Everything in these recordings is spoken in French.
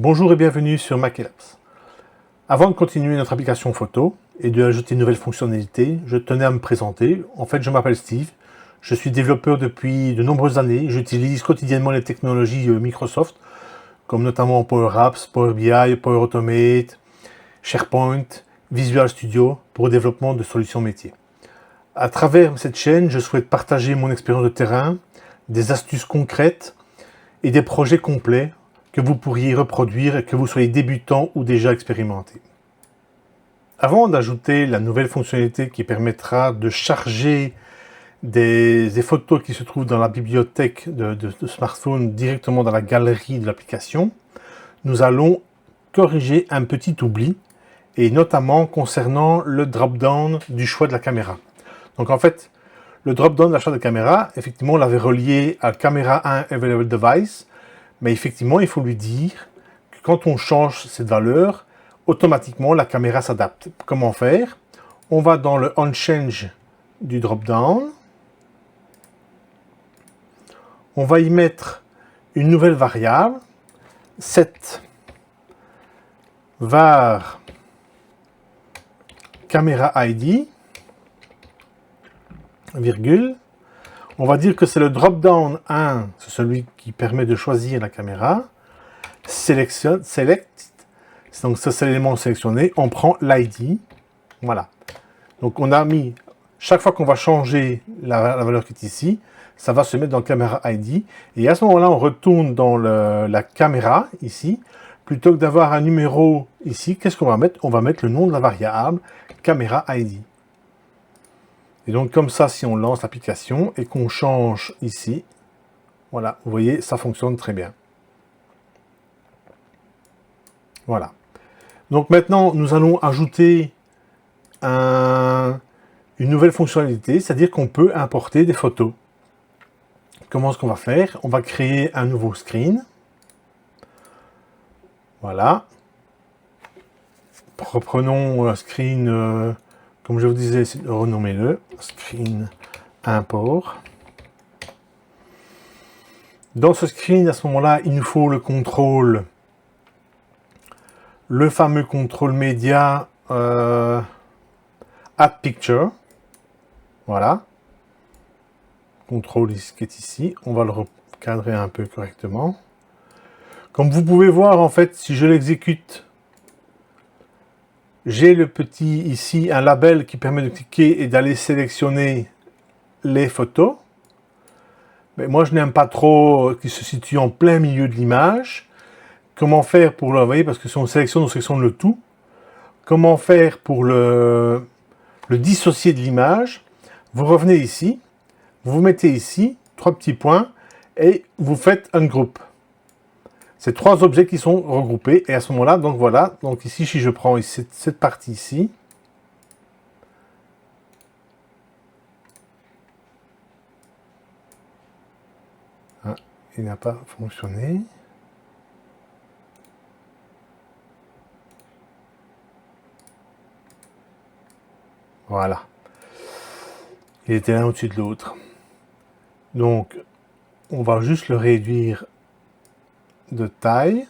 Bonjour et bienvenue sur Makelabs. Avant de continuer notre application photo et d'ajouter une nouvelle fonctionnalité, je tenais à me présenter. En fait, je m'appelle Steve, je suis développeur depuis de nombreuses années. J'utilise quotidiennement les technologies Microsoft, comme notamment Power Apps, Power BI, Power Automate, SharePoint, Visual Studio pour le développement de solutions métiers. À travers cette chaîne, je souhaite partager mon expérience de terrain, des astuces concrètes et des projets complets que vous pourriez reproduire, que vous soyez débutant ou déjà expérimenté. Avant d'ajouter la nouvelle fonctionnalité qui permettra de charger des photos qui se trouvent dans la bibliothèque de smartphone directement dans la galerie de l'application, nous allons corriger un petit oubli, et notamment concernant le drop-down du choix de la caméra. Donc en fait, le drop-down de la choix de la caméra, effectivement, on l'avait relié à Camera 1 Available Device, mais effectivement, il faut lui dire que quand on change cette valeur, automatiquement, la caméra s'adapte. Comment faire? On va dans le On Change du drop-down. On va y mettre une nouvelle variable, set var camera ID, virgule. On va dire que c'est le drop-down 1, c'est celui qui permet de choisir la caméra. Select, donc ça c'est l'élément sélectionné. On prend l'ID. Voilà. Donc on a mis, chaque fois qu'on va changer la valeur qui est ici, ça va se mettre dans le caméra ID. Et à ce moment-là, on retourne dans la caméra, ici. Plutôt que d'avoir un numéro ici, qu'est-ce qu'on va mettre? On va mettre le nom de la variable, caméra ID. Et donc comme ça, si on lance l'application et qu'on change ici, voilà, vous voyez, ça fonctionne très bien. Voilà. Donc maintenant, nous allons ajouter une nouvelle fonctionnalité, c'est-à-dire qu'on peut importer des photos. Comment est-ce qu'on va faire? On va créer un nouveau screen. Voilà. Reprenons un screen... comme je vous disais, renommez-le, screen import. Dans ce screen, à ce moment-là, il nous faut le contrôle, le fameux contrôle média add picture. Voilà. Contrôle qui est ici. On va le recadrer un peu correctement. Comme vous pouvez voir, en fait, si je l'exécute, j'ai le petit ici, un label qui permet de cliquer et d'aller sélectionner les photos. Mais moi, je n'aime pas trop qu'il se situe en plein milieu de l'image. Comment faire pour le... Vous voyez, parce que si on sélectionne le tout. Comment faire pour le dissocier de l'image? Vous revenez ici, vous vous mettez ici, 3 petits points, et vous faites un groupe. C'est 3 objets qui sont regroupés, et à ce moment-là, donc voilà, donc ici, si je prends ici, cette partie ici, ah, il n'a pas fonctionné. Voilà. Il était l'un au-dessus de l'autre. Donc, on va juste le réduire de taille.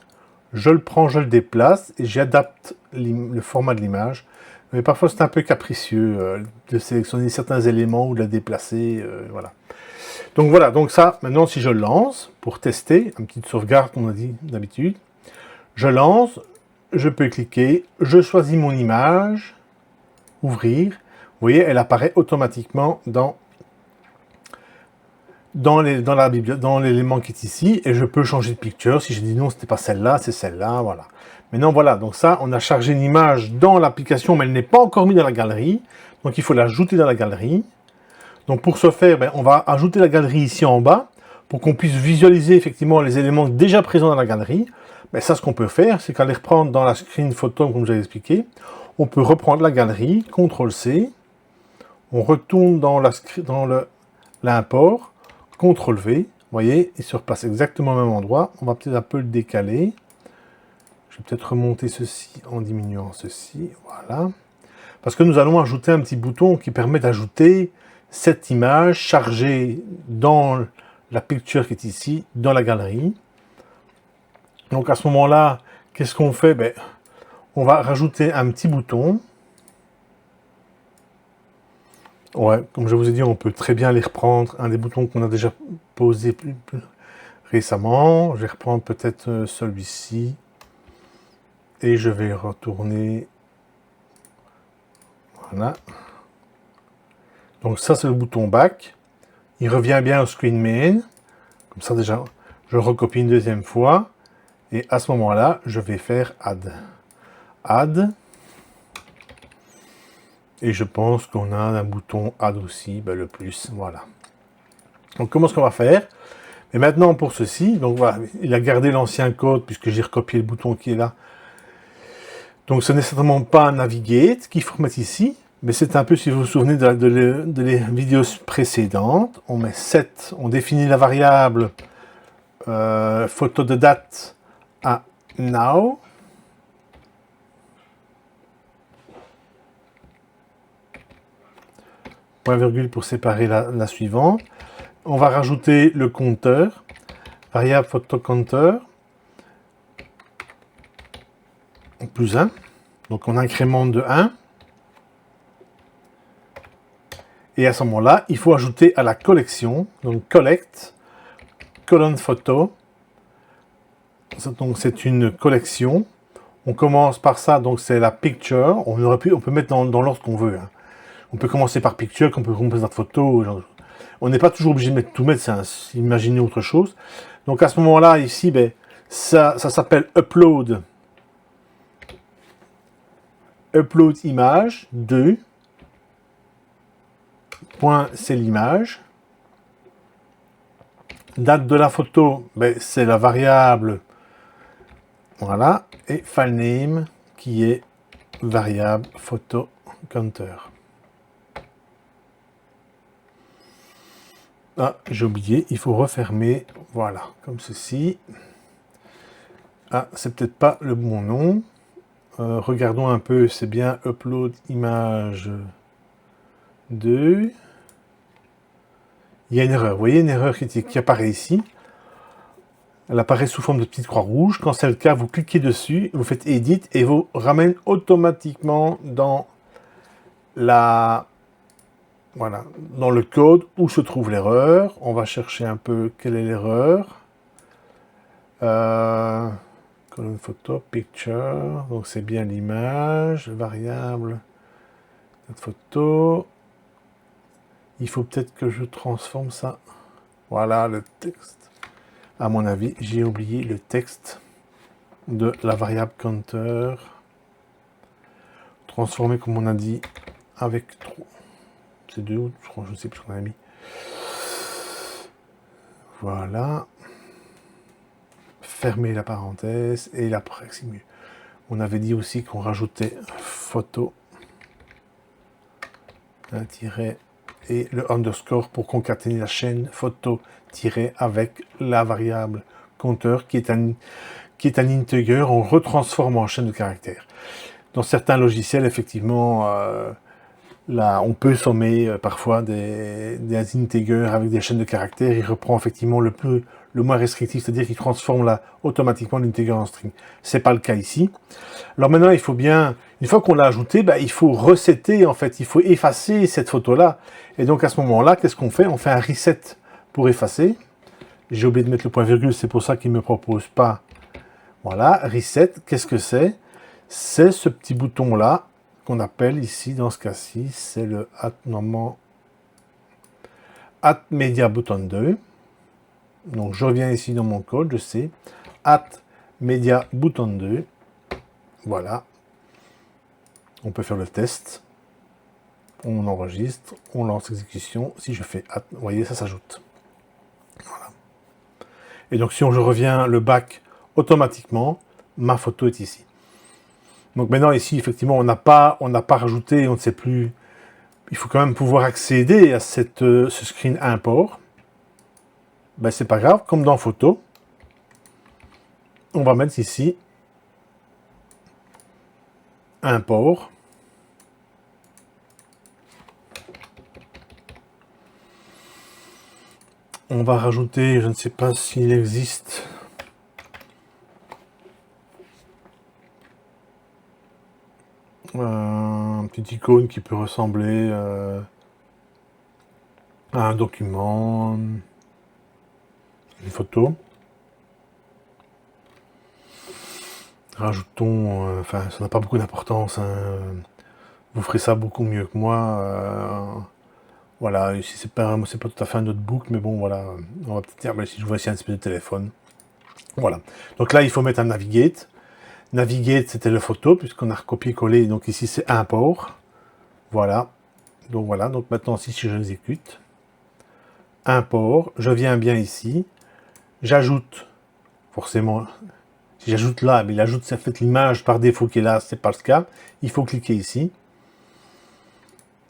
Je le prends, je le déplace et j'adapte le format de l'image. Mais parfois, c'est un peu capricieux de sélectionner certains éléments ou de la déplacer. Voilà. Donc voilà, donc ça, maintenant, si je le lance pour tester, une petite sauvegarde qu'on a dit d'habitude, je lance, je peux cliquer, je choisis mon image, ouvrir. Vous voyez, elle apparaît automatiquement dans l'élément qui est ici, et je peux changer de picture. Si je dis non, c'était pas celle-là, c'est celle-là, voilà. Maintenant, voilà, donc ça, on a chargé une image dans l'application, mais elle n'est pas encore mise dans la galerie, donc il faut l'ajouter dans la galerie. Donc pour ce faire, on va ajouter la galerie ici en bas, pour qu'on puisse visualiser effectivement les éléments déjà présents dans la galerie. Ça, ce qu'on peut faire, c'est qu'aller reprendre dans la screen photo, comme j'avais expliqué, on peut reprendre la galerie, CTRL-C, on retourne dans l'import, CTRL-V, vous voyez, il se repasse exactement au même endroit. On va peut-être un peu le décaler. Je vais peut-être remonter ceci en diminuant ceci, voilà. Parce que nous allons ajouter un petit bouton qui permet d'ajouter cette image chargée dans la picture qui est ici, dans la galerie. Donc à ce moment-là, Qu'est-ce qu'on fait? Ben, on va rajouter un petit bouton. Ouais, comme je vous ai dit, on peut très bien les reprendre. Un des boutons qu'on a déjà posé plus récemment. Je vais reprendre peut-être celui-ci. Et je vais retourner. Voilà. Donc ça, c'est le bouton back. Il revient bien au screen main. Comme ça, déjà, je recopie une deuxième fois. Et à ce moment-là, je vais faire add. Add. Et je pense qu'on a un bouton add aussi, ben le plus. Voilà. Donc, comment est-ce qu'on va faire? Et maintenant, pour ceci, donc voilà, il a gardé l'ancien code puisque j'ai recopié le bouton qui est là. Donc, ce n'est certainement pas navigate qu'il faut mettre ici. Mais c'est un peu, si vous vous souvenez de les vidéos précédentes, on met set, on définit la variable photo de date à now. Point virgule pour séparer la suivante. On va rajouter le compteur, variable photo compteur, plus 1. Donc on incrémente de 1. Et à ce moment-là, il faut ajouter à la collection, donc collect, colonne photo. Donc c'est une collection. On commence par ça, donc c'est la picture. On peut mettre dans l'ordre qu'on veut. Hein. On peut commencer par picture, qu'on peut commencer par photo. Genre. On n'est pas toujours obligé de tout mettre, c'est imaginer autre chose. Donc à ce moment-là, ici, ben, ça s'appelle upload. Upload image 2. Point, c'est l'image. Date de la photo, ben, c'est la variable. Voilà. Et file name qui est variable photo counter. Ah, j'ai oublié, il faut refermer. Voilà, comme ceci. Ah, c'est peut-être pas le bon nom. Regardons un peu, c'est bien upload image 2. Il y a une erreur, vous voyez une erreur qui apparaît ici. Elle apparaît sous forme de petite croix rouge. Quand c'est le cas, vous cliquez dessus, vous faites Edit et vous ramène automatiquement dans la... Voilà, dans le code où se trouve l'erreur. On va chercher un peu quelle est l'erreur. Colonne photo, picture, donc c'est bien l'image, variable, cette photo. Il faut peut-être que je transforme ça. Voilà le texte. À mon avis, j'ai oublié le texte de la variable counter. Transformer comme on a dit avec 3. C'est 2 ou 3, je ne sais plus ce qu'on a mis. Voilà. Fermer la parenthèse et la proximité. On avait dit aussi qu'on rajoutait photo, un tiret et le underscore pour concaténer la chaîne photo tiré avec la variable compteur qui est un integer, on retransforme en chaîne de caractères. Dans certains logiciels, effectivement, là, on peut sommer parfois des integers avec des chaînes de caractères. Il reprend effectivement le moins restrictif, c'est-à-dire qu'il transforme automatiquement l'integer en string. C'est pas le cas ici. Alors maintenant, il faut bien, une fois qu'on l'a ajouté, ben, il faut resetter, en fait, il faut effacer cette photo-là. Et donc à ce moment-là, qu'est-ce qu'on fait? On fait un reset pour effacer. J'ai oublié de mettre le point virgule, c'est pour ça qu'il ne me propose pas. Voilà, reset, qu'est-ce que c'est? C'est ce petit bouton-là qu'on appelle ici, dans ce cas-ci, c'est le Add Media Button 2. Donc je reviens ici dans mon code, je sais, Add Media Button 2. Voilà. On peut faire le test. On enregistre, on lance l'exécution. Si je fais Add, vous voyez, ça s'ajoute. Voilà. Et donc si je reviens le back automatiquement, ma photo est ici. Donc maintenant ici, effectivement, on n'a pas rajouté, on ne sait plus. Il faut quand même pouvoir accéder à ce screen import. Ben, c'est pas grave, comme dans photo. On va mettre ici import. On va rajouter, je ne sais pas s'il existe. Un petit icône qui peut ressembler à un document, une photo. Rajoutons, enfin ça n'a pas beaucoup d'importance, hein. Vous ferez ça beaucoup mieux que moi. Voilà, ici c'est pas tout à fait un notebook, mais bon voilà, on va peut-être dire, ben, si je vois ici un espèce de téléphone. Voilà, donc là il faut mettre un navigate. Navigate c'était le photo, puisqu'on a recopié-collé, donc ici c'est import. Voilà, donc maintenant si je l'exécute, import, je viens bien ici, j'ajoute, forcément, si j'ajoute là, mais il ajoute ça fait l'image par défaut qui est là, c'est pas le cas, il faut cliquer ici.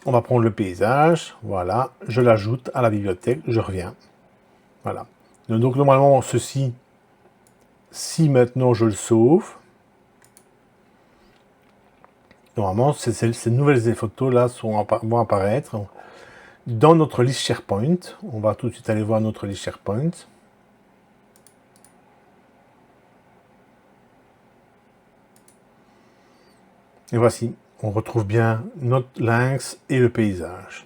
On va prendre le paysage, voilà, je l'ajoute à la bibliothèque, je reviens. Voilà. Donc normalement, ceci, si maintenant je le sauve, normalement, ces nouvelles photos là vont apparaître dans notre liste SharePoint. On va tout de suite aller voir notre liste SharePoint. Et voici, on retrouve bien notre lynx et le paysage.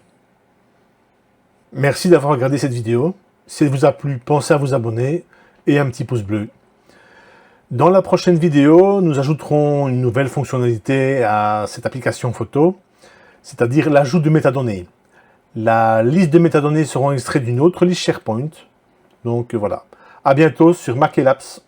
Merci d'avoir regardé cette vidéo. Si elle vous a plu, pensez à vous abonner et un petit pouce bleu. Dans la prochaine vidéo, nous ajouterons une nouvelle fonctionnalité à cette application photo, c'est-à-dire l'ajout de métadonnées. La liste de métadonnées seront extraites d'une autre liste SharePoint. Donc voilà. À bientôt sur Mac et Labs.